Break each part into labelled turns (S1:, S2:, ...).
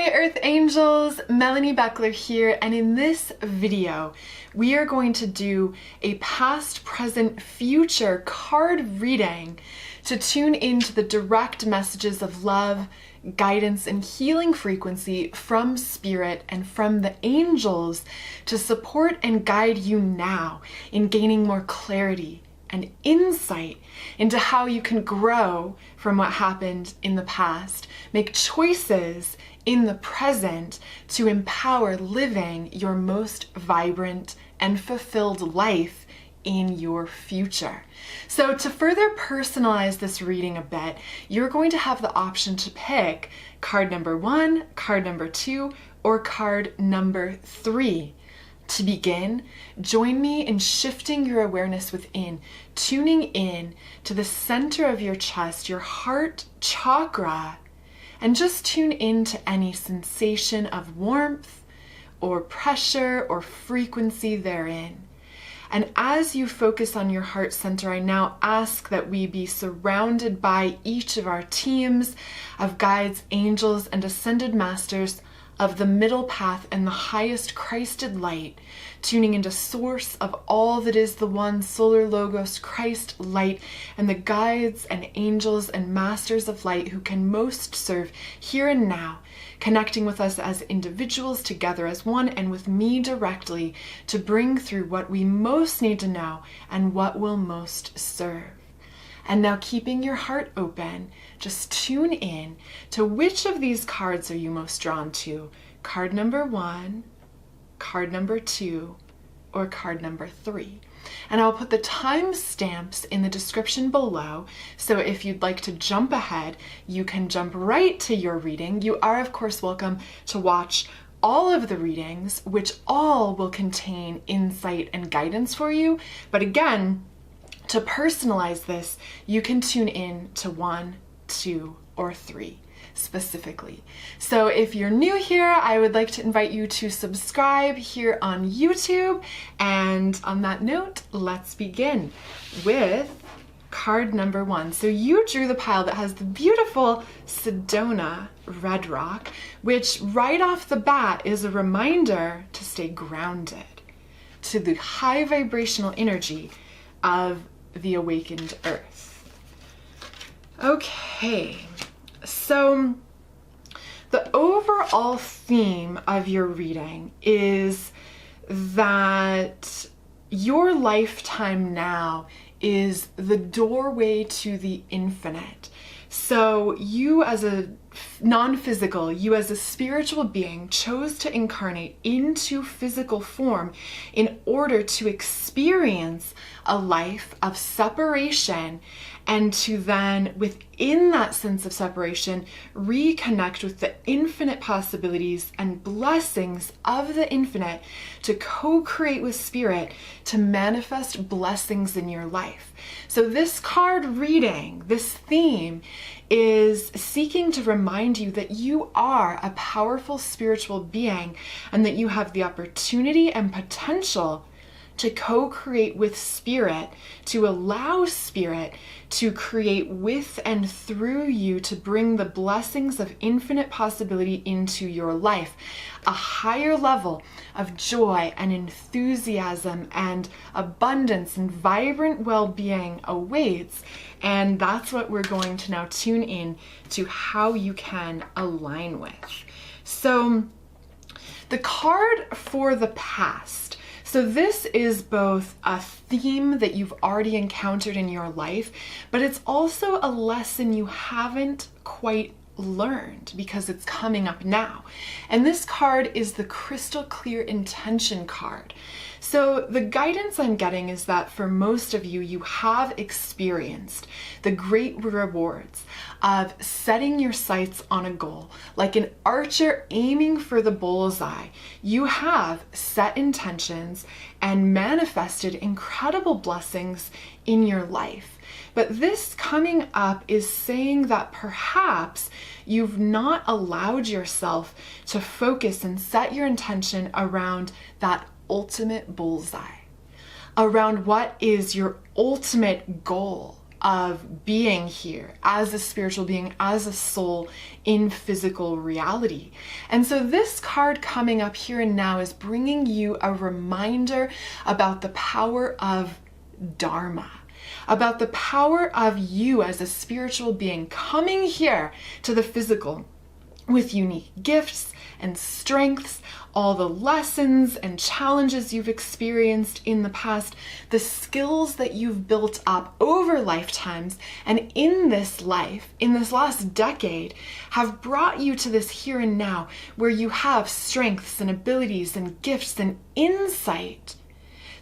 S1: Hi Earth Angels, Melanie Beckler here, and in this video we are going to do a past, present, future card reading to tune into the direct messages of love, guidance, and healing frequency from Spirit and from the angels to support and guide you now in gaining more clarity and insight into how you can grow from what happened in the past, make choices in the present to empower living your most vibrant and fulfilled life in your future. So to further personalize this reading a bit, you're going to have the option to pick card number 1, card number 2, or card number 3. To begin, join me in shifting your awareness within, tuning in to the center of your chest, your heart chakra, and just tune in to any sensation of warmth or pressure or frequency therein. And as you focus on your heart center, I now ask that we be surrounded by each of our teams of guides, angels, and ascended masters of the middle path and the highest Christed light, tuning into source of all that is the one solar logos Christ light, and the guides and angels and masters of light who can most serve here and now, connecting with us as individuals together as one, and with me directly to bring through what we most need to know and what will most serve. And now, keeping your heart open, just tune in to which of these cards are you most drawn to. Card number 1, card number 2, or card number 3. And I'll put the timestamps in the description below, so if you'd like to jump ahead, you can jump right to your reading. You are, of course, welcome to watch all of the readings, which all will contain insight and guidance for you. But again, to personalize this, you can tune in to 1, 2, or 3 specifically. So if you're new here, I would like to invite you to subscribe here on YouTube. And on that note, let's begin with card number 1. So you drew the pile that has the beautiful Sedona red rock, which right off the bat is a reminder to stay grounded to the high vibrational energy of the awakened earth. Okay, so the overall theme of your reading is that your lifetime now is the doorway to the infinite. So you as a non-physical, you as a spiritual being chose to incarnate into physical form in order to experience a life of separation, and to then, within that sense of separation, reconnect with the infinite possibilities and blessings of the infinite to co-create with Spirit to manifest blessings in your life. So this card reading, this theme, is seeking to remind you that you are a powerful spiritual being and that you have the opportunity and potential to co-create with Spirit, to allow Spirit to create with and through you to bring the blessings of infinite possibility into your life. A higher level of joy and enthusiasm and abundance and vibrant well-being awaits, and that's what we're going to now tune in to how you can align with. So the card for the past. So this is both a theme that you've already encountered in your life, but it's also a lesson you haven't quite learned because it's coming up now. And this card is the Crystal Clear Intention card. So the guidance I'm getting is that for most of you, you have experienced the great rewards of setting your sights on a goal. Like an archer aiming for the bullseye, you have set intentions and manifested incredible blessings in your life. But this coming up is saying that perhaps you've not allowed yourself to focus and set your intention around that ultimate bullseye, around what is your ultimate goal of being here as a spiritual being, as a soul in physical reality. And so this card coming up here and now is bringing you a reminder about the power of Dharma, about the power of you as a spiritual being coming here to the physical with unique gifts and strengths, all the lessons and challenges you've experienced in the past, the skills that you've built up over lifetimes, and in this life, in this last decade, have brought you to this here and now where you have strengths and abilities and gifts and insight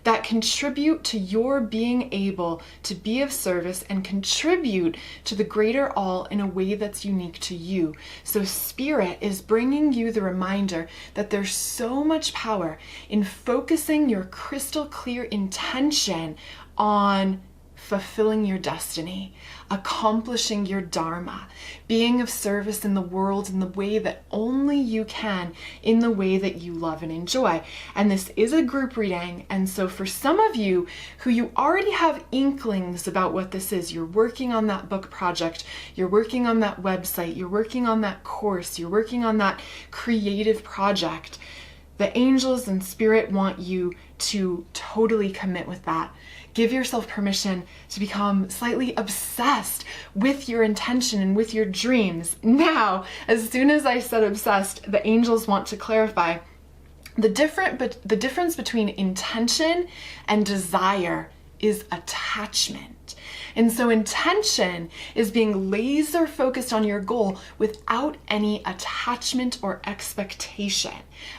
S1: that contribute to your being able to be of service and contribute to the greater all in a way that's unique to you. So Spirit is bringing you the reminder that there's so much power in focusing your crystal clear intention on fulfilling your destiny, accomplishing your Dharma, being of service in the world in the way that only you can, in the way that you love and enjoy. And this is a group reading, and so for some of you who you already have inklings about what this is, you're working on that book project, you're working on that website, you're working on that course, you're working on that creative project, the angels and Spirit want you to totally commit with that. Give yourself permission to become slightly obsessed with your intention and with your dreams. Now, as soon as I said obsessed, the angels want to clarify the difference between intention and desire is attachment. And so intention is being laser focused on your goal without any attachment or expectation.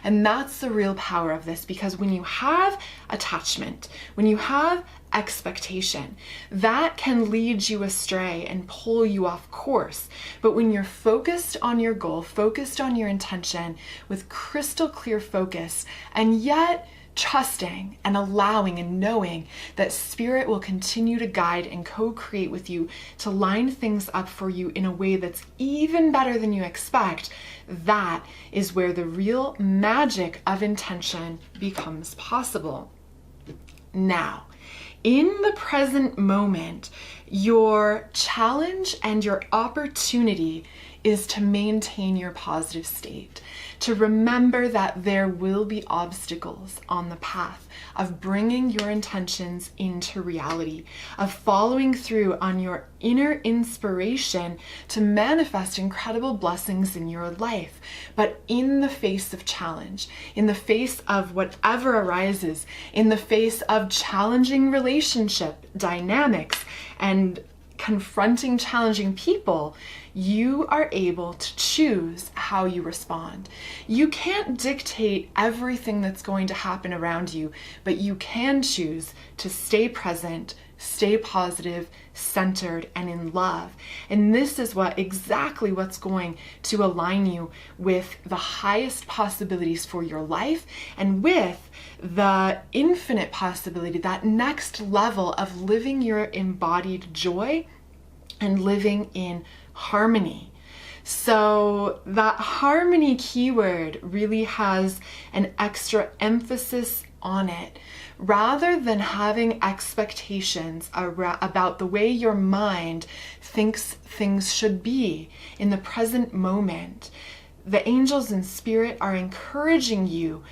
S1: And that's the real power of this, because when you have attachment, when you have expectation, that can lead you astray and pull you off course. But when you're focused on your goal, focused on your intention with crystal clear focus, and yet trusting and allowing and knowing that Spirit will continue to guide and co-create with you to line things up for you in a way that's even better than you expect, that is where the real magic of intention becomes possible. Now, in the present moment, your challenge and your opportunity is to maintain your positive state, to remember that there will be obstacles on the path of bringing your intentions into reality, of following through on your inner inspiration to manifest incredible blessings in your life. But in the face of challenge, in the face of whatever arises, in the face of challenging relationship dynamics and confronting challenging people, you are able to choose how you respond. You can't dictate everything that's going to happen around you, but you can choose to stay present, stay positive, centered, and in love. And this is exactly what's going to align you with the highest possibilities for your life and with the infinite possibility, that next level of living your embodied joy and living in harmony. So that harmony keyword really has an extra emphasis on it. Rather than having expectations about the way your mind thinks things should be in the present moment, the angels and Spirit are encouraging you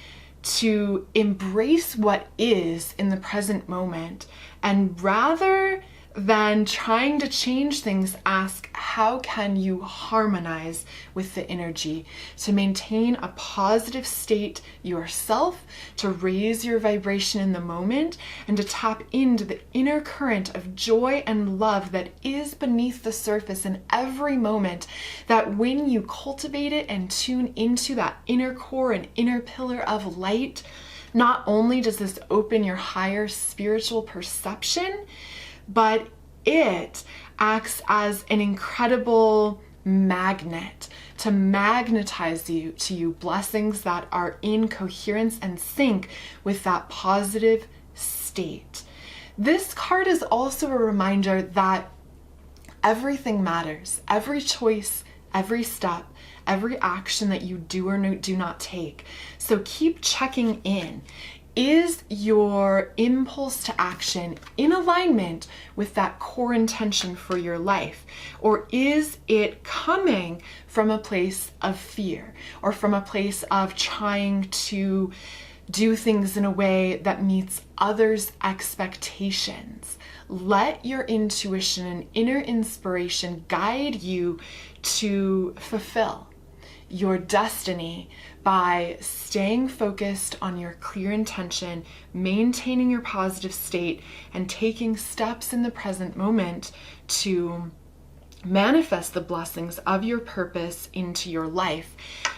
S1: to embrace what is in the present moment, and rather than trying to change things, ask, how can you harmonize with the energy to maintain a positive state yourself, to raise your vibration in the moment, and to tap into the inner current of joy and love that is beneath the surface in every moment, that when you cultivate it and tune into that inner core and inner pillar of light, not only does this open your higher spiritual perception, but it acts as an incredible magnet to magnetize you to you blessings that are in coherence and sync with that positive state. This card is also a reminder that everything matters. Every choice, every step, every action that you do or do not take. So keep checking in. Is your impulse to action in alignment with that core intention for your life? Or is it coming from a place of fear or from a place of trying to do things in a way that meets others' expectations? Let your intuition and inner inspiration guide you to fulfill your destiny by staying focused on your clear intention, maintaining your positive state, and taking steps in the present moment to manifest the blessings of your purpose into your life.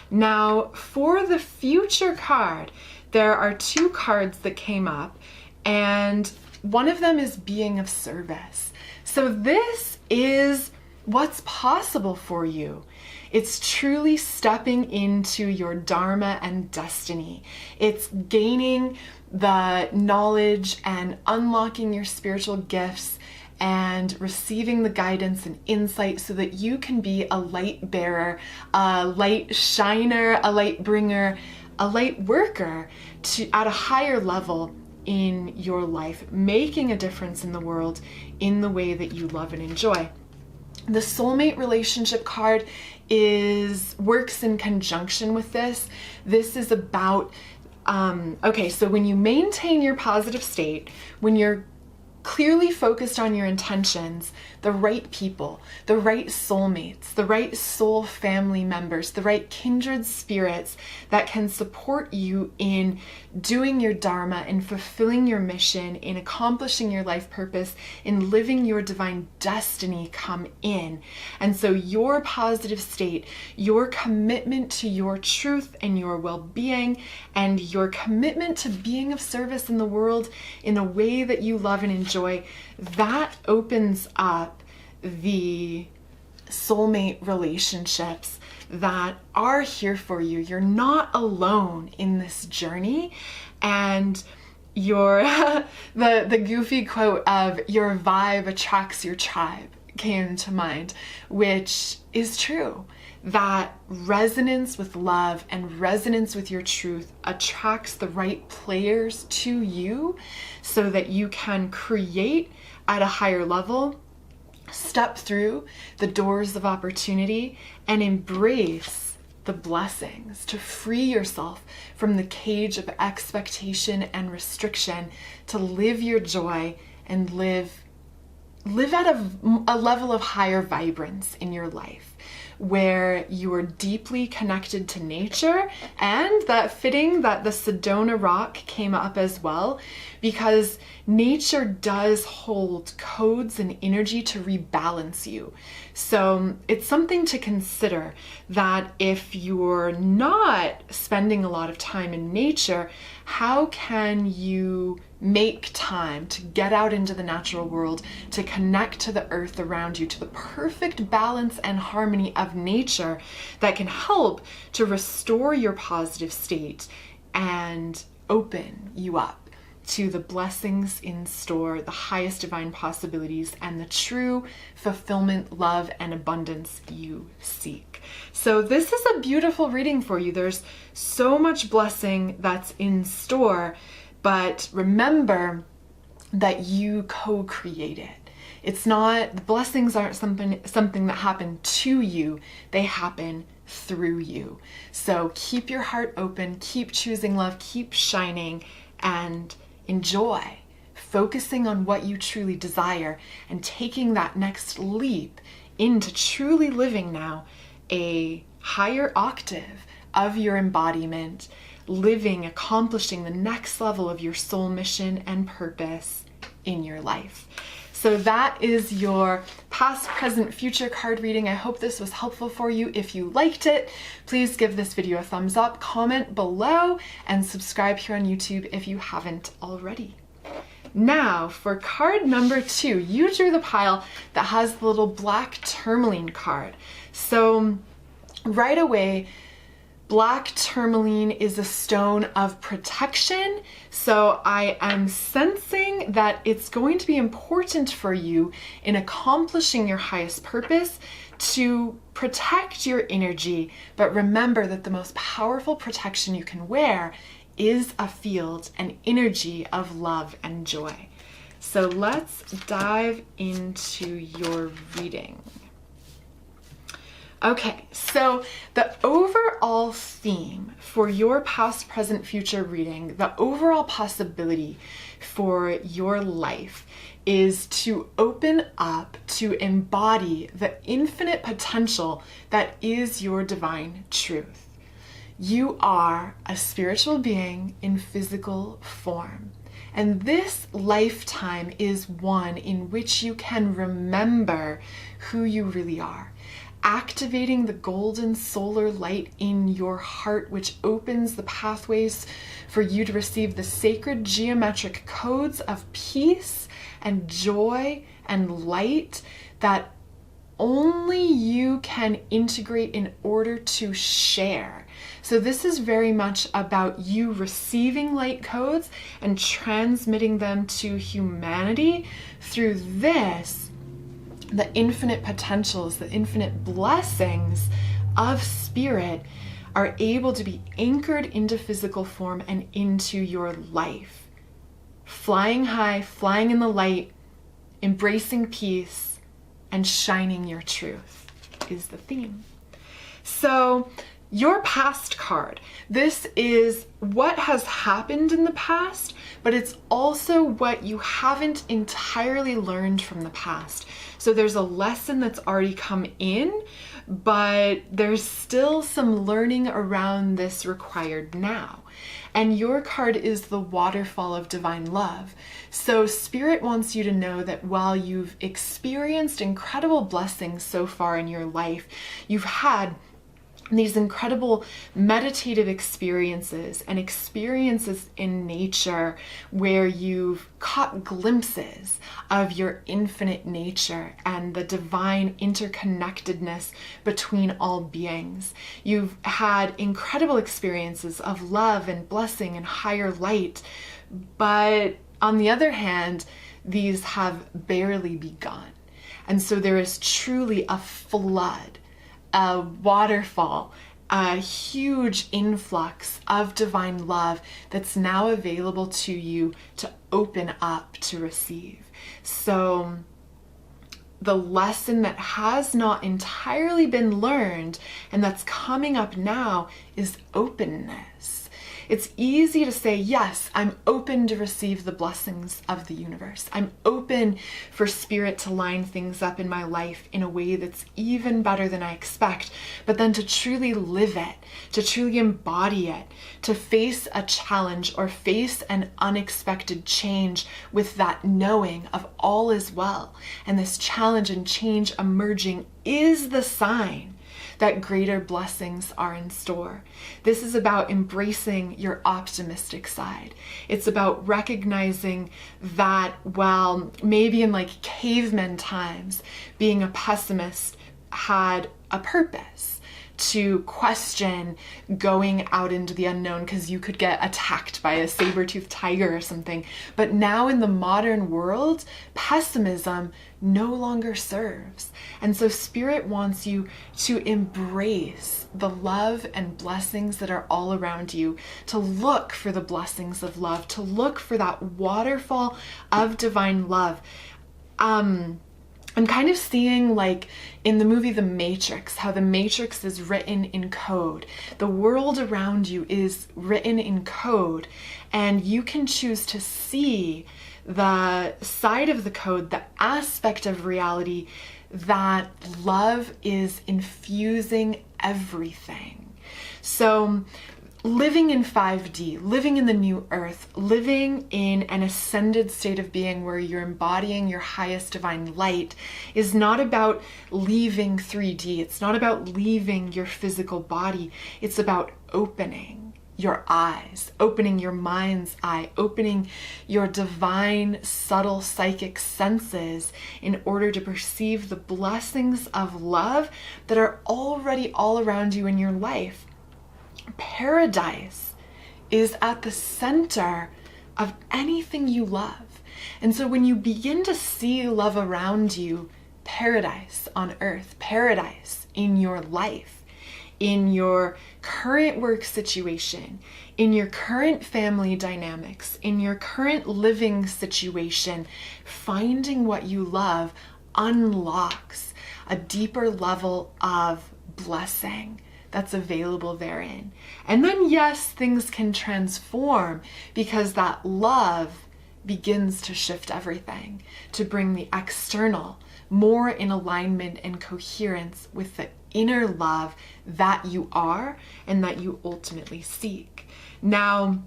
S1: Now, for the future card, there are two cards that came up, and one of them is being of service. So this is what's possible for you. It's truly stepping into your dharma and destiny. It's gaining the knowledge and unlocking your spiritual gifts and receiving the guidance and insight so that you can be a light bearer, a light shiner, a light bringer, a light worker at a higher level in your life, making a difference in the world in the way that you love and enjoy. The soulmate relationship card works in conjunction with this. This is about, so when you maintain your positive state, when you're clearly focused on your intentions, the right people, the right soulmates, the right soul family members, the right kindred spirits that can support you in doing your dharma, in fulfilling your mission, in accomplishing your life purpose, in living your divine destiny come in. And so your positive state, your commitment to your truth and your well-being, and your commitment to being of service in the world in a way that you love and enjoy, that opens up the soulmate relationships that are here for you. You're not alone in this journey, and the goofy quote of "your vibe attracts your tribe" came to mind, which is true. That resonance with love and resonance with your truth attracts the right players to you so that you can create at a higher level, step through the doors of opportunity, and embrace the blessings to free yourself from the cage of expectation and restriction, to live your joy and live at a level of higher vibrance in your life, where you are deeply connected to nature. And that fitting that the Sedona rock came up as well, because nature does hold codes and energy to rebalance you. So it's something to consider that if you're not spending a lot of time in nature, how can you make time to get out into the natural world, to connect to the earth around you, to the perfect balance and harmony of nature that can help to restore your positive state and open you up to the blessings in store, the highest divine possibilities, and the true fulfillment, love, and abundance you seek. So this is a beautiful reading for you. There's so much blessing that's in store, but remember that you co-create it. It's not, the blessings aren't something that happen to you, they happen through you. So keep your heart open, keep choosing love, keep shining, and enjoy focusing on what you truly desire and taking that next leap into truly living now a higher octave of your embodiment, living, accomplishing the next level of your soul mission and purpose in your life. So that is your past, present, future card reading. I hope this was helpful for you. If you liked it, please give this video a thumbs up, comment below, and subscribe here on YouTube if you haven't already. Now for card number 2, you drew the pile that has the little black tourmaline card. So right away, black tourmaline is a stone of protection. So I am sensing that it's going to be important for you in accomplishing your highest purpose to protect your energy. But remember that the most powerful protection you can wear is a field, an energy of love and joy. So let's dive into your reading. Okay, so the overall theme for your past, present, future reading, the overall possibility for your life is to open up, to embody the infinite potential that is your divine truth. You are a spiritual being in physical form. And this lifetime is one in which you can remember who you really are, activating the golden solar light in your heart, which opens the pathways for you to receive the sacred geometric codes of peace and joy and light that only you can integrate in order to share. So this is very much about you receiving light codes and transmitting them to humanity. Through this, the infinite potentials, the infinite blessings of spirit are able to be anchored into physical form and into your life. Flying high, flying in the light, embracing peace, and shining your truth is the theme. So your past card, this is what has happened in the past, but it's also what you haven't entirely learned from the past. So there's a lesson that's already come in, but there's still some learning around this required now. And your card is the waterfall of divine love. So Spirit wants you to know that while you've experienced incredible blessings so far in your life, you've had these incredible meditative experiences and experiences in nature where you've caught glimpses of your infinite nature and the divine interconnectedness between all beings. You've had incredible experiences of love and blessing and higher light, but on the other hand, these have barely begun. And so there is truly a flood, a waterfall, a huge influx of divine love that's now available to you to open up to receive. So the lesson that has not entirely been learned and that's coming up now is openness. It's easy to say, yes, I'm open to receive the blessings of the universe. I'm open for spirit to line things up in my life in a way that's even better than I expect. But then to truly live it, to truly embody it, to face a challenge or face an unexpected change with that knowing of all is well. And this challenge and change emerging is the sign that greater blessings are in store. This is about embracing your optimistic side. It's about recognizing that while maybe in like caveman times, being a pessimist had a purpose, to question going out into the unknown because you could get attacked by a saber-toothed tiger or something. But now in the modern world, pessimism no longer serves. And so Spirit wants you to embrace the love and blessings that are all around you, to look for the blessings of love, to look for that waterfall of divine love. I'm kind of seeing like in the movie The Matrix, how the Matrix is written in code. The world around you is written in code, and you can choose to see the side of the code, the aspect of reality that love is infusing everything. So living in 5D, living in the new earth, living in an ascended state of being where you're embodying your highest divine light is not about leaving 3D. It's not about leaving your physical body. It's about opening your eyes, opening your mind's eye, opening your divine, subtle psychic senses in order to perceive the blessings of love that are already all around you in your life. Paradise is at the center of anything you love. And so when you begin to see love around you, paradise on earth, paradise in your life, in your current work situation, in your current family dynamics, in your current living situation, finding what you love unlocks a deeper level of blessing that's available therein. And then yes, things can transform because that love begins to shift everything, to bring the external more in alignment and coherence with the inner love that you are and that you ultimately seek. Now,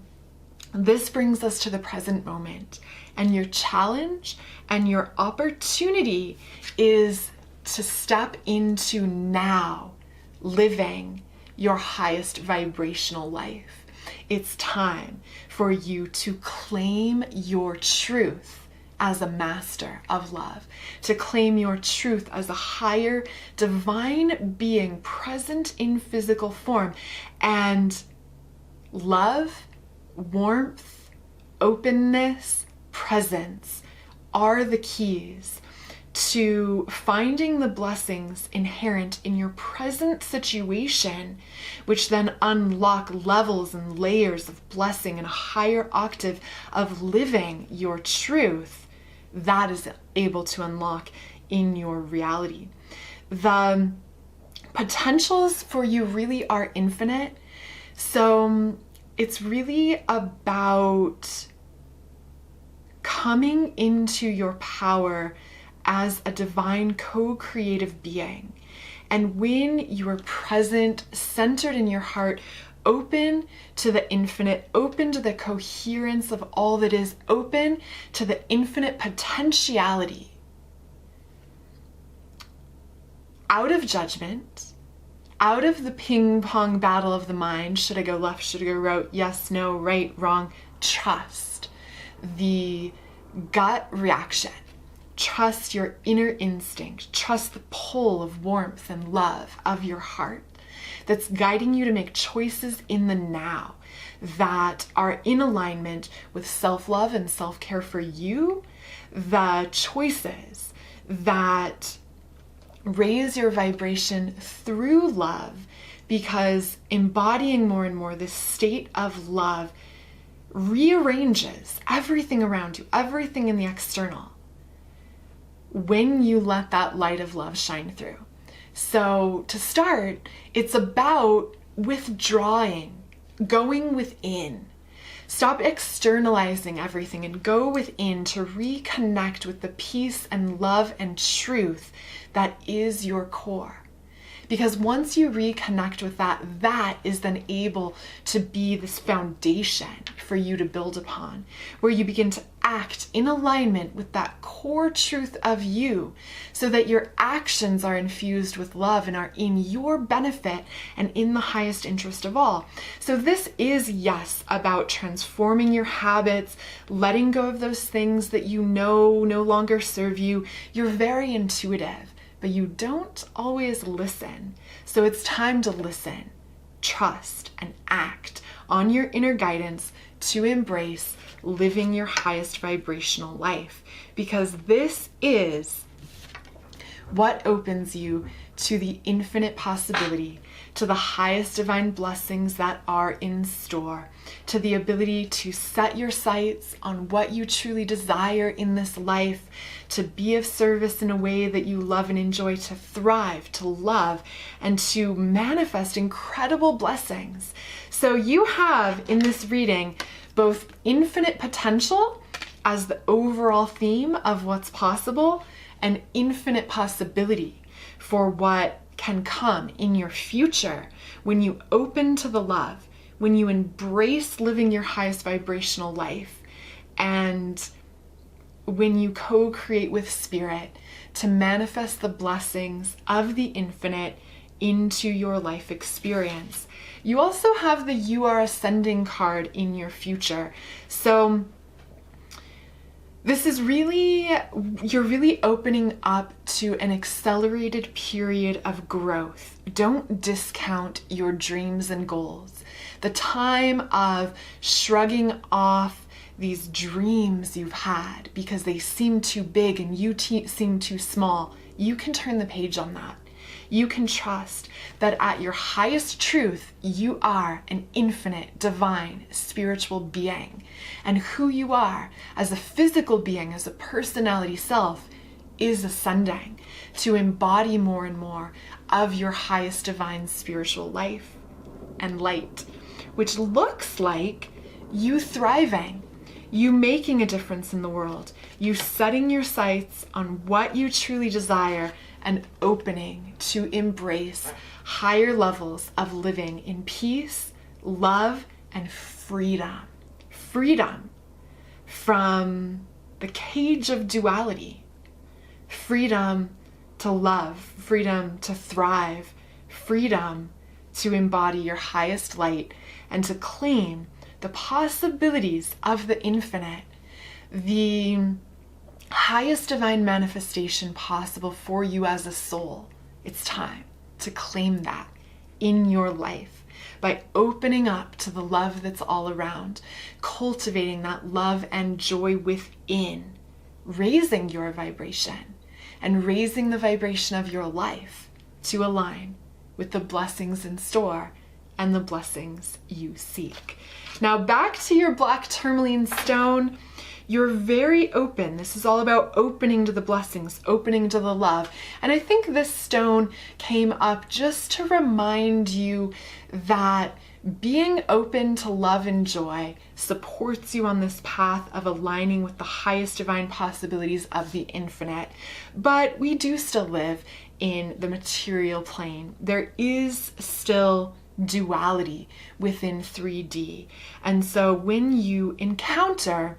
S1: this brings us to the present moment, and your challenge and your opportunity is to step into now living your highest vibrational life. It's time for you to claim your truth as a master of love, to claim your truth as a higher divine being present in physical form. And love, warmth, openness, presence are the keys to finding the blessings inherent in your present situation, which then unlock levels and layers of blessing and a higher octave of living your truth that is able to unlock in your reality. The potentials for you really are infinite. So it's really about coming into your power as a divine co-creative being. And when you are present, centered in your heart, open to the infinite, open to the coherence of all that is, open to the infinite potentiality, out of judgment, out of the ping pong battle of the mind, should I go left, should I go right, yes, no, right, wrong, trust the gut reaction. Trust your inner instinct. Trust the pull of warmth and love of your heart that's guiding you to make choices in the now that are in alignment with self-love and self-care for you. The choices that raise your vibration through love, because embodying more and more this state of love rearranges everything around you, everything in the external, when you let that light of love shine through. So to start, it's about withdrawing, going within. Stop externalizing everything and go within to reconnect with the peace and love and truth that is your core. Because once you reconnect with that, that is then able to be this foundation for you to build upon, where you begin to act in alignment with that core truth of you, so that your actions are infused with love and are in your benefit and in the highest interest of all. So this is, yes, about transforming your habits, letting go of those things that you know no longer serve you. You're very intuitive, but you don't always listen. So it's time to listen, trust, and act on your inner guidance to embrace living your highest vibrational life, because this is what opens you to the infinite possibility, to the highest divine blessings that are in store, to the ability to set your sights on what you truly desire in this life, to be of service in a way that you love and enjoy, to thrive, to love, and to manifest incredible blessings. So you have in this reading both infinite potential as the overall theme of what's possible, and infinite possibility for what can come in your future when you open to the love, when you embrace living your highest vibrational life, and when you co-create with Spirit to manifest the blessings of the infinite into your life experience. You also have the You Are Ascending card in your future. So this is really, you're really opening up to an accelerated period of growth. Don't discount your dreams and goals. The time of shrugging off these dreams you've had because they seem too big and you seem too small, you can turn the page on that. You can trust that at your highest truth, you are an infinite, divine, spiritual being. And who you are as a physical being, as a personality self, is ascending to embody more and more of your highest divine spiritual life and light, which looks like you thriving, you making a difference in the world, you setting your sights on what you truly desire and opening to embrace higher levels of living in peace, love, and freedom. Freedom from the cage of duality. Freedom to love, freedom to thrive, freedom to embody your highest light and to claim the possibilities of the infinite, the highest divine manifestation possible for you as a soul. It's time to claim that in your life by opening up to the love that's all around, cultivating that love and joy within, raising your vibration and raising the vibration of your life to align with the blessings in store and the blessings you seek. Now back to your black tourmaline stone. You're very open. This is all about opening to the blessings, opening to the love. And I think this stone came up just to remind you that being open to love and joy supports you on this path of aligning with the highest divine possibilities of the infinite. But we do still live in the material plane. There is still duality within 3D. And so when you encounter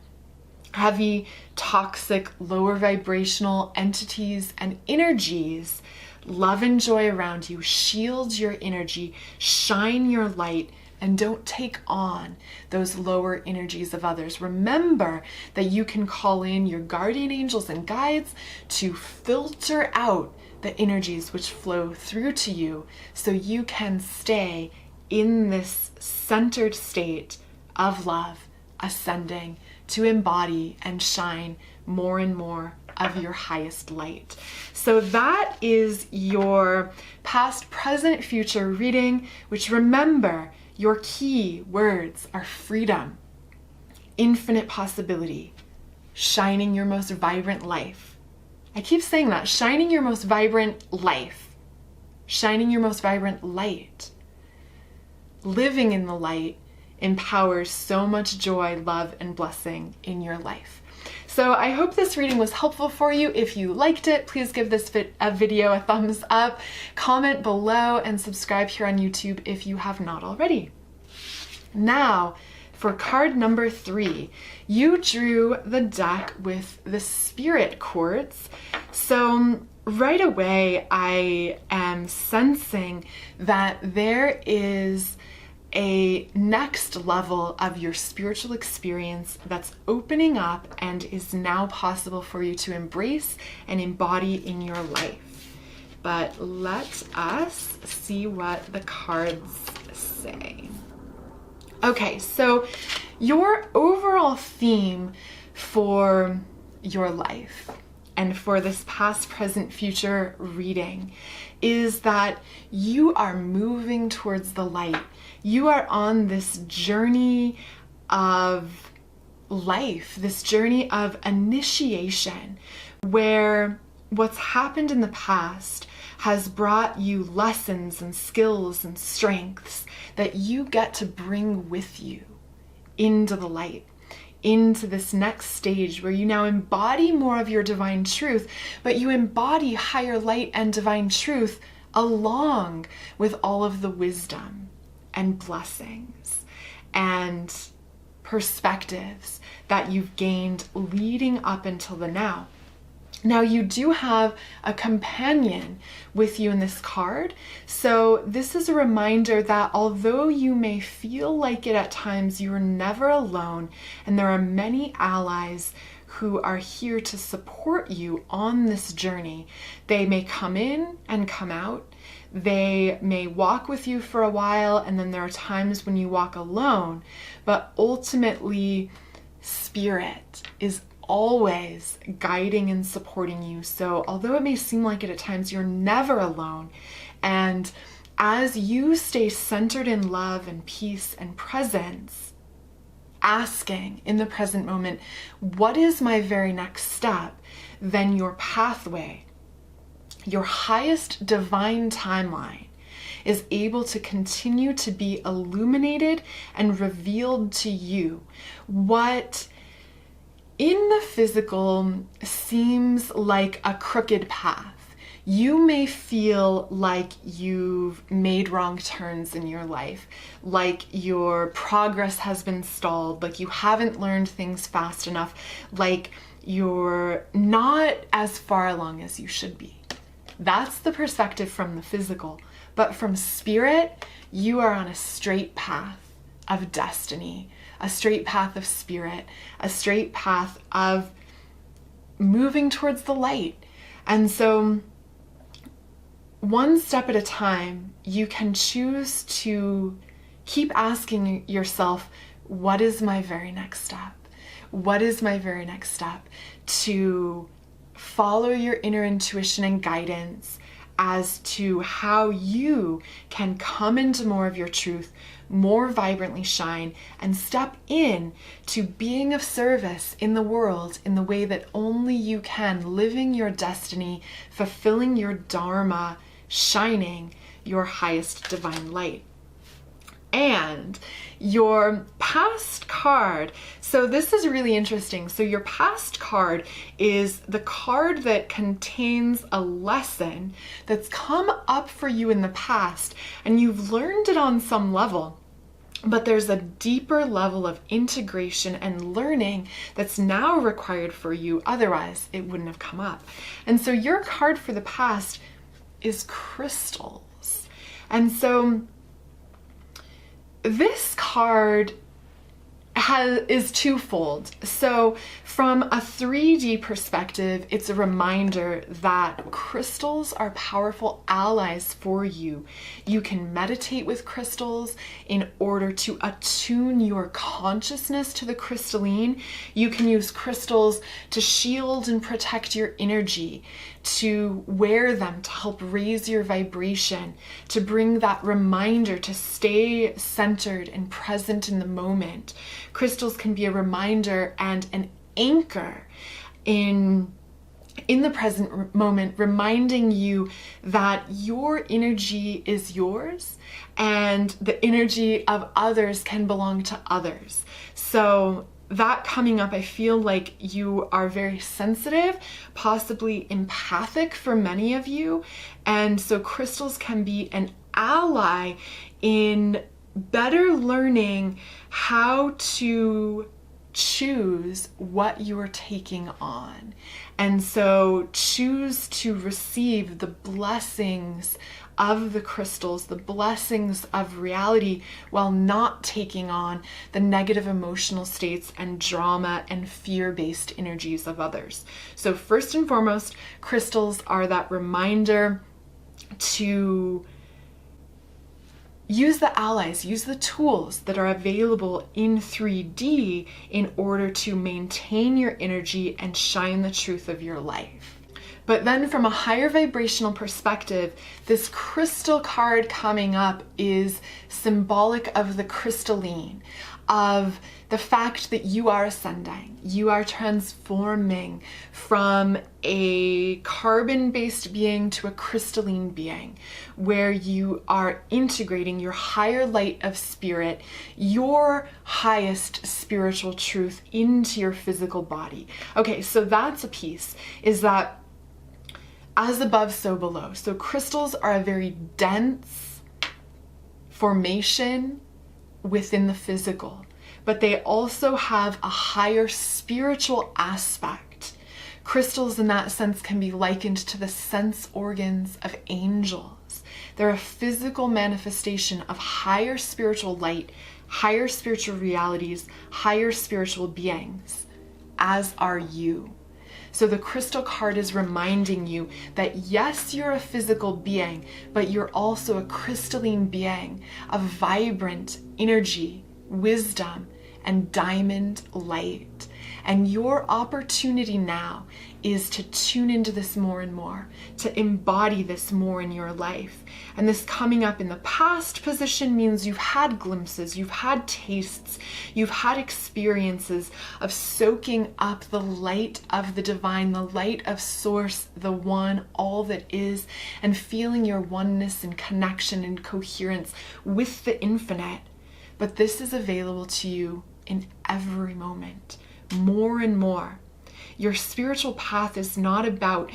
S1: heavy, toxic, lower vibrational entities and energies, love and joy around you, shield your energy, shine your light, and don't take on those lower energies of others. Remember that you can call in your guardian angels and guides to filter out the energies which flow through to you so you can stay in this centered state of love, ascending to embody and shine more and more of your highest light. So that is your past, present, future reading, which, remember, your key words are freedom, infinite possibility, shining your most vibrant life. I keep saying that, shining your most vibrant life, shining your most vibrant light. Living in the light empowers so much joy, love, and blessing in your life. So I hope this reading was helpful for you. If you liked it, please give this video a thumbs up, comment below, and subscribe here on YouTube if you have not already. Now, for card number 3, you drew the deck with the spirit quartz. So right away, I am sensing that there is a next level of your spiritual experience that's opening up and is now possible for you to embrace and embody in your life. But let us see what the cards say. Okay, so your overall theme for your life and for this past, present, future reading is that you are moving towards the light. You are on this journey of life, this journey of initiation, where what's happened in the past has brought you lessons and skills and strengths that you get to bring with you into the light, into this next stage where you now embody more of your divine truth, but you embody higher light and divine truth along with all of the wisdom and blessings and perspectives that you've gained leading up until the now. Now, you do have a companion with you in this card. So this is a reminder that although you may feel like it at times, you are never alone, and there are many allies who are here to support you on this journey. They may come in and come out. They may walk with you for a while, and then there are times when you walk alone, but ultimately, Spirit is always guiding and supporting you. So although it may seem like it at times, you're never alone. And as you stay centered in love and peace and presence, asking in the present moment, what is my very next step? Then your pathway, your highest divine timeline, is able to continue to be illuminated and revealed to you. What in the physical seems like a crooked path. You may feel like you've made wrong turns in your life, like your progress has been stalled, like you haven't learned things fast enough, like you're not as far along as you should be. That's the perspective from the physical. But from spirit, you are on a straight path of destiny, a straight path of spirit, a straight path of moving towards the light. And so one step at a time, you can choose to keep asking yourself, what is my very next step? What is my very next step? To follow your inner intuition and guidance as to how you can come into more of your truth, more vibrantly shine, and step in to being of service in the world in the way that only you can, living your destiny, fulfilling your dharma, shining your highest divine light. And your past card, so this is really interesting. So your past card is the card that contains a lesson that's come up for you in the past, and you've learned it on some level, but there's a deeper level of integration and learning that's now required for you. Otherwise, it wouldn't have come up. And so your card for the past is crystals. And so this card is twofold. So from a 3D perspective, it's a reminder that crystals are powerful allies for you. You can meditate with crystals in order to attune your consciousness to the crystalline. You can use crystals to shield and protect your energy, to wear them to help raise your vibration, to bring that reminder to stay centered and present in the moment. Crystals can be a reminder and an anchor in the present moment, reminding you that your energy is yours and the energy of others can belong to others. So that coming up, I feel like you are very sensitive, possibly empathic for many of you. And so crystals can be an ally in better learning how to choose what you are taking on. And so choose to receive the blessings of the crystals, the blessings of reality, while not taking on the negative emotional states and drama and fear-based energies of others. So first and foremost, crystals are that reminder to use the allies, use the tools that are available in 3D in order to maintain your energy and shine the truth of your life. But then from a higher vibrational perspective, this crystal card coming up is symbolic of the crystalline, of the fact that you are ascending, you are transforming from a carbon-based being to a crystalline being, where you are integrating your higher light of spirit, your highest spiritual truth into your physical body. Okay, so that's a piece, is that as above, so below. So crystals are a very dense formation within the physical, but they also have a higher spiritual aspect. Crystals in that sense can be likened to the sense organs of angels. They're a physical manifestation of higher spiritual light, higher spiritual realities, higher spiritual beings, as are you. So the crystal card is reminding you that yes, you're a physical being, but you're also a crystalline being of vibrant energy, wisdom, and diamond light. And your opportunity now is to tune into this more and more, to embody this more in your life. And this coming up in the past position means you've had glimpses, you've had tastes, you've had experiences of soaking up the light of the divine, the light of source, the one, all that is, and feeling your oneness and connection and coherence with the infinite. But this is available to you in every moment, more and more. Your spiritual path is not about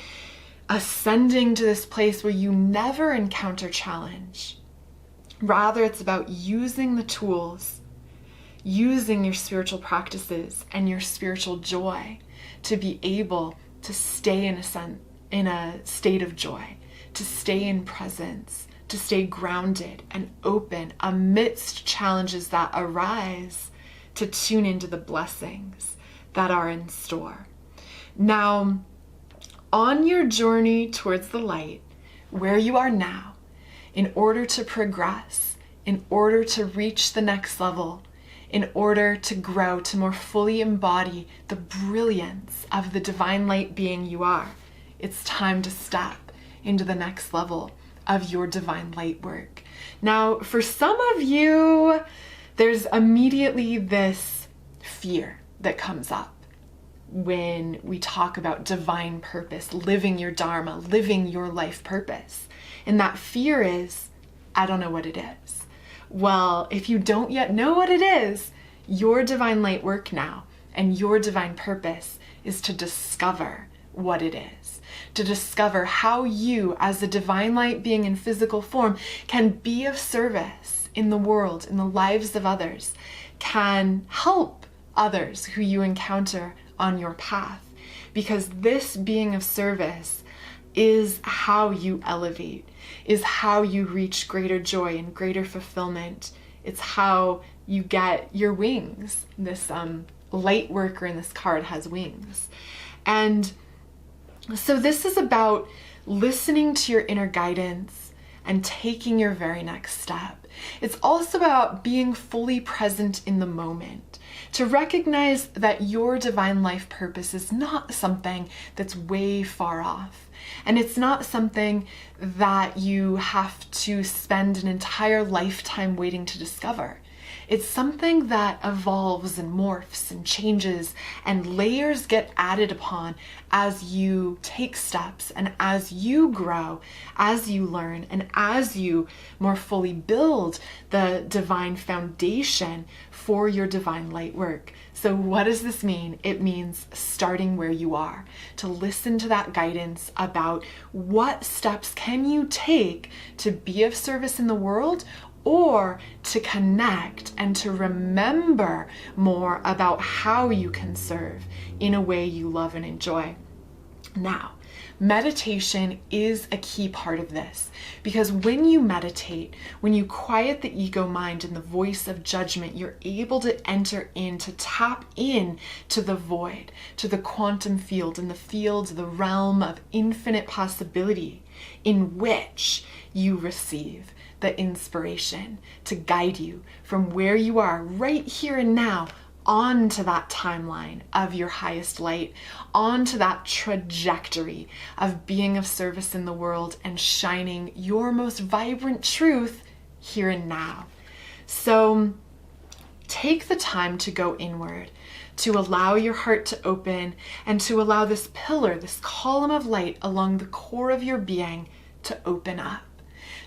S1: ascending to this place where you never encounter challenge. Rather, it's about using the tools, using your spiritual practices and your spiritual joy to be able to stay in a state of joy, to stay in presence, to stay grounded and open amidst challenges that arise, to tune into the blessings that are in store. Now, on your journey towards the light, where you are now, in order to progress, in order to reach the next level, in order to grow, to more fully embody the brilliance of the divine light being you are, it's time to step into the next level of your divine light work. Now, for some of you, there's immediately this fear that comes up when we talk about divine purpose, living your dharma, living your life purpose. And that fear is, I don't know what it is. Well, if you don't yet know what it is, your divine light work now and your divine purpose is to discover what it is, to discover how you, as a divine light being in physical form, can be of service in the world, in the lives of others, can help others who you encounter on your path. Because this being of service is how you elevate, is how you reach greater joy and greater fulfillment. It's how you get your wings. This light worker in this card has wings. And so this is about listening to your inner guidance and taking your very next step. It's also about being fully present in the moment, to recognize that your divine life purpose is not something that's way far off. And it's not something that you have to spend an entire lifetime waiting to discover. It's something that evolves and morphs and changes, and layers get added upon as you take steps and as you grow, as you learn, and as you more fully build the divine foundation for your divine light work. So what does this mean? It means starting where you are, to listen to that guidance about what steps can you take to be of service in the world, or to connect and to remember more about how you can serve in a way you love and enjoy. Now, meditation is a key part of this, because when you meditate, when you quiet the ego mind and the voice of judgment, you're able to enter in, to tap in to the void, to the quantum field, and the field, the realm of infinite possibility in which you receive the inspiration to guide you from where you are right here and now onto that timeline of your highest light, onto that trajectory of being of service in the world and shining your most vibrant truth here and now. So take the time to go inward, to allow your heart to open, and to allow this pillar, this column of light along the core of your being to open up.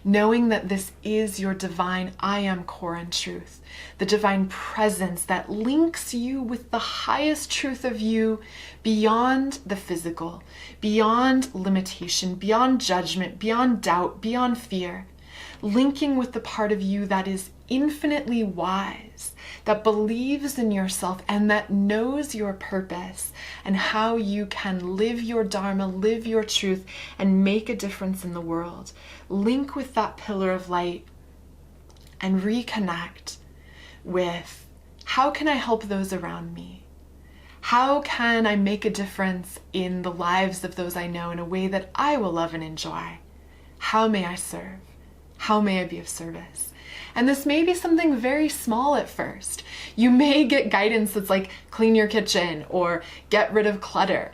S1: Knowing that this is your divine I am core and truth, the divine presence that links you with the highest truth of you beyond the physical, beyond limitation, beyond judgment, beyond doubt, beyond fear, linking with the part of you that is infinitely wise, that believes in yourself and that knows your purpose and how you can live your dharma, live your truth, and make a difference in the world. Link with that pillar of light and reconnect with, how can I help those around me? How can I make a difference in the lives of those I know in a way that I will love and enjoy? How may I serve? How may I be of service? And this may be something very small at first. You may get guidance that's like, clean your kitchen or get rid of clutter.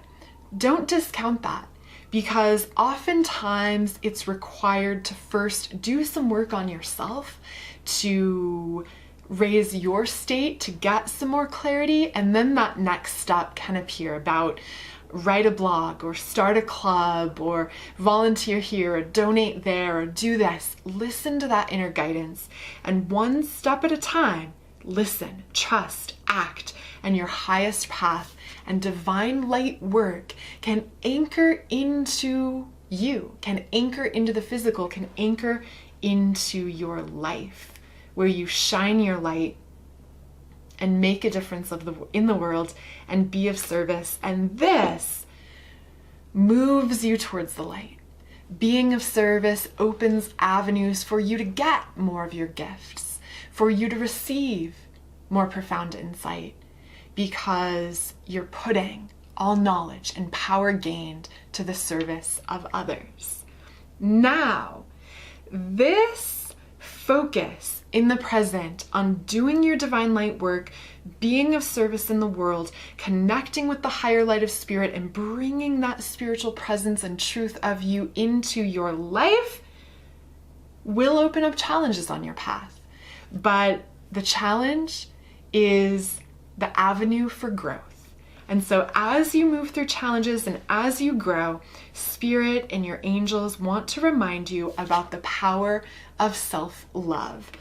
S1: Don't discount that, because oftentimes it's required to first do some work on yourself to raise your state, to get some more clarity, and then that next step can appear about write a blog or start a club or volunteer here or donate there or do this. Listen to that inner guidance, and one step at a time, listen, trust, act, and your highest path and divine light work can anchor into you, can anchor into the physical, can anchor into your life, where you shine your light and make a difference in the world and be of service. And this moves you towards the light. Being of service opens avenues for you to get more of your gifts, for you to receive more profound insight, because you're putting all knowledge and power gained to the service of others. Now, this focus in the present on doing your divine light work, being of service in the world, connecting with the higher light of spirit, and bringing that spiritual presence and truth of you into your life will open up challenges on your path. But the challenge is the avenue for growth. And so as you move through challenges and as you grow, Spirit and your angels want to remind you about the power of self-love.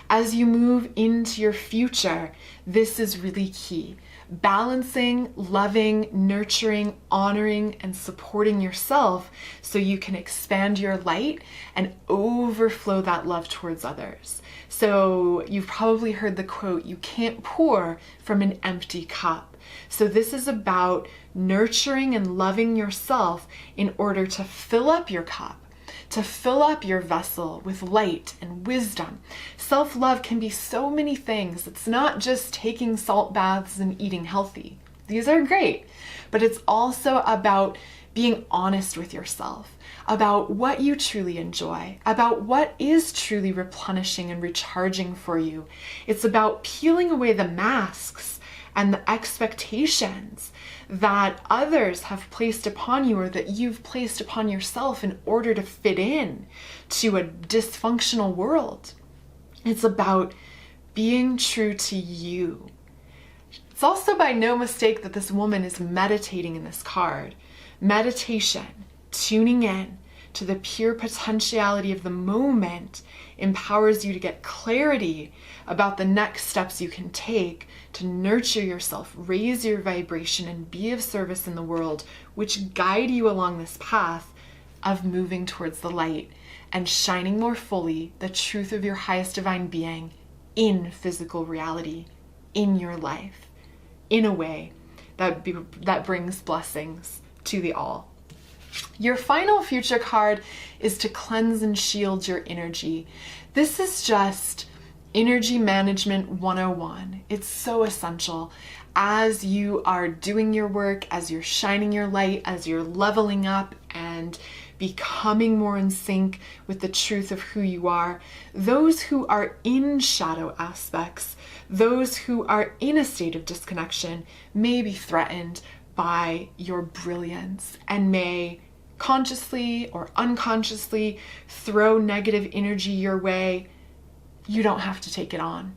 S1: As you move into your future, this is really key. Balancing, loving, nurturing, honoring, and supporting yourself so you can expand your light and overflow that love towards others. So you've probably heard the quote, you can't pour from an empty cup. So this is about nurturing and loving yourself in order to fill up your cup, to fill up your vessel with light and wisdom. Self-love can be so many things. It's not just taking salt baths and eating healthy. These are great, but it's also about being honest with yourself, about what you truly enjoy, about what is truly replenishing and recharging for you. It's about peeling away the masks and the expectations that others have placed upon you or that you've placed upon yourself in order to fit in to a dysfunctional world. It's about being true to you. It's also by no mistake that this woman is meditating in this card. Meditation, tuning in to the pure potentiality of the moment, empowers you to get clarity about the next steps you can take to nurture yourself, raise your vibration, and be of service in the world, which guide you along this path of moving towards the light and shining more fully the truth of your highest divine being in physical reality, in your life, in a way that brings blessings to the all. Your final future card is to cleanse and shield your energy. This is just energy management 101. It's so essential as you are doing your work, as you're shining your light, as you're leveling up and becoming more in sync with the truth of who you are. Those who are in shadow aspects, those who are in a state of disconnection, may be threatened by your brilliance and may consciously or unconsciously throw negative energy your way. You don't have to take it on.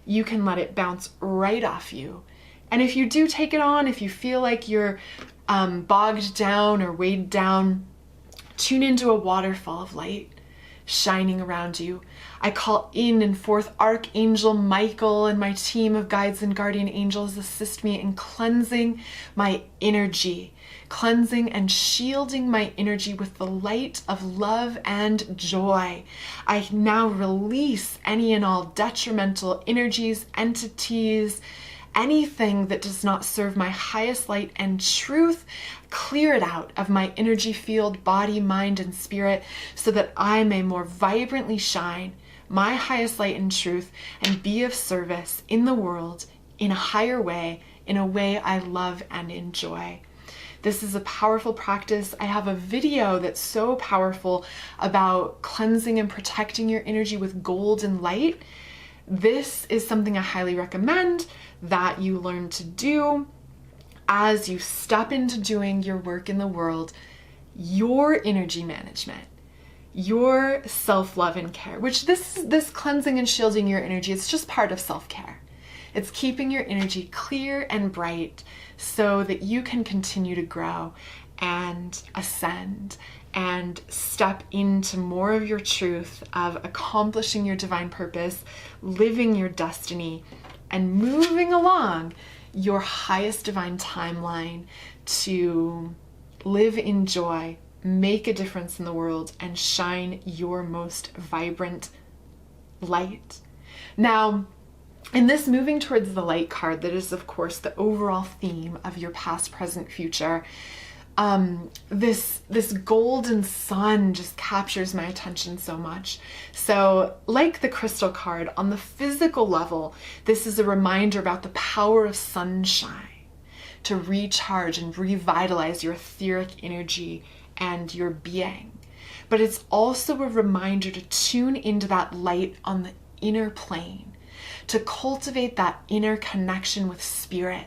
S1: You can let it bounce right off you. And if you do take it on, if you feel like you're bogged down or weighed down, tune into a waterfall of light shining around you. I call in and forth Archangel Michael and my team of guides and guardian angels assist me in cleansing my energy, cleansing and shielding my energy with the light of love and joy. I now release any and all detrimental energies, entities, anything that does not serve my highest light and truth. Clear it out of my energy field, body, mind, and spirit, so that I may more vibrantly shine my highest light and truth and be of service in the world in a higher way, in a way I love and enjoy. This is a powerful practice. I have a video that's so powerful about cleansing and protecting your energy with golden light. This is something I highly recommend that you learn to do as you step into doing your work in the world, your energy management, your self-love and care, which this cleansing and shielding your energy, it's just part of self-care. It's keeping your energy clear and bright so that you can continue to grow and ascend and step into more of your truth of accomplishing your divine purpose, living your destiny, and moving along your highest divine timeline to live in joy, make a difference in the world, and shine your most vibrant light. Now, in this moving towards the light card, that is, of course, the overall theme of your past, present, future. This golden sun just captures my attention so much. So, like the crystal card, on the physical level, this is a reminder about the power of sunshine to recharge and revitalize your etheric energy and your being. But it's also a reminder to tune into that light on the inner plane, to cultivate that inner connection with spirit,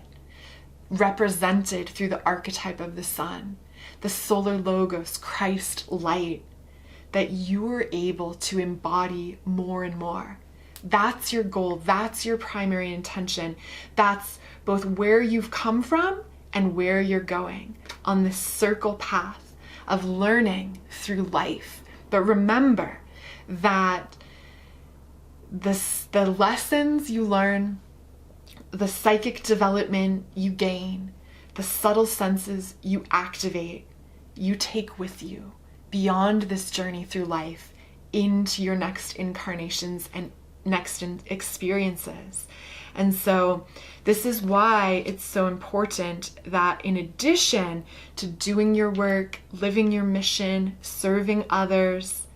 S1: represented through the archetype of the sun, the solar logos, Christ light, that you're able to embody more and more. That's your goal. That's your primary intention. That's both where you've come from and where you're going on this circle path of learning through life. But remember that the lessons you learn, the psychic development you gain, the subtle senses you activate, you take with you beyond this journey through life into your next incarnations and next experiences. And so this is why it's so important that in addition to doing your work, living your mission, serving others,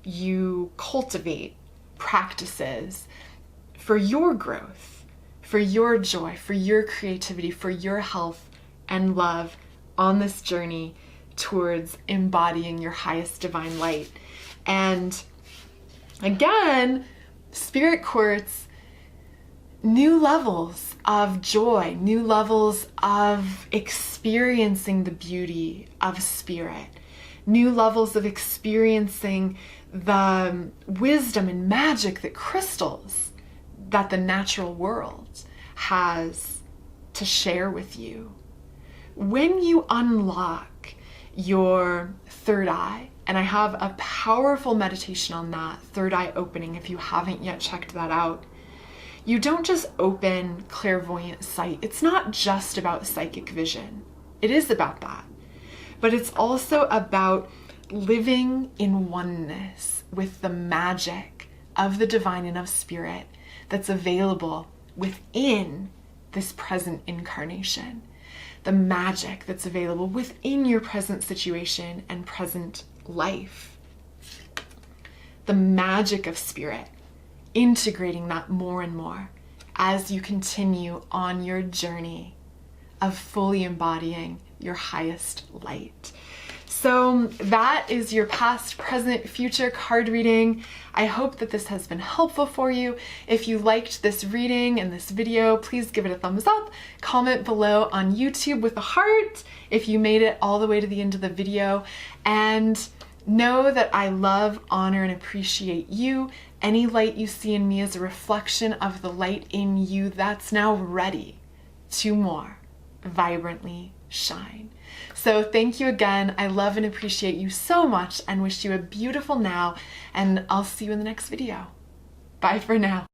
S1: you cultivate practices for your growth, for your joy, for your creativity, for your health and love on this journey towards embodying your highest divine light. And again, Spirit Quartz, new levels of joy, new levels of experiencing the beauty of spirit, new levels of experiencing the wisdom and magic that crystals, that the natural world has to share with you. When you unlock your third eye, and I have a powerful meditation on that, third eye opening, if you haven't yet checked that out, you don't just open clairvoyant sight. It's not just about psychic vision. It is about that. But it's also about living in oneness with the magic of the divine and of spirit that's available within this present incarnation. The magic that's available within your present situation and present life. The magic of spirit, integrating that more and more as you continue on your journey of fully embodying your highest light. So that is your past, present, future card reading. I hope that this has been helpful for you. If you liked this reading and this video, please give it a thumbs up. Comment below on YouTube with a heart if you made it all the way to the end of the video. And know that I love, honor, and appreciate you. Any light you see in me is a reflection of the light in you that's now ready to more vibrantly shine. So thank you again. I love and appreciate you so much and wish you a beautiful now, and I'll see you in the next video. Bye for now.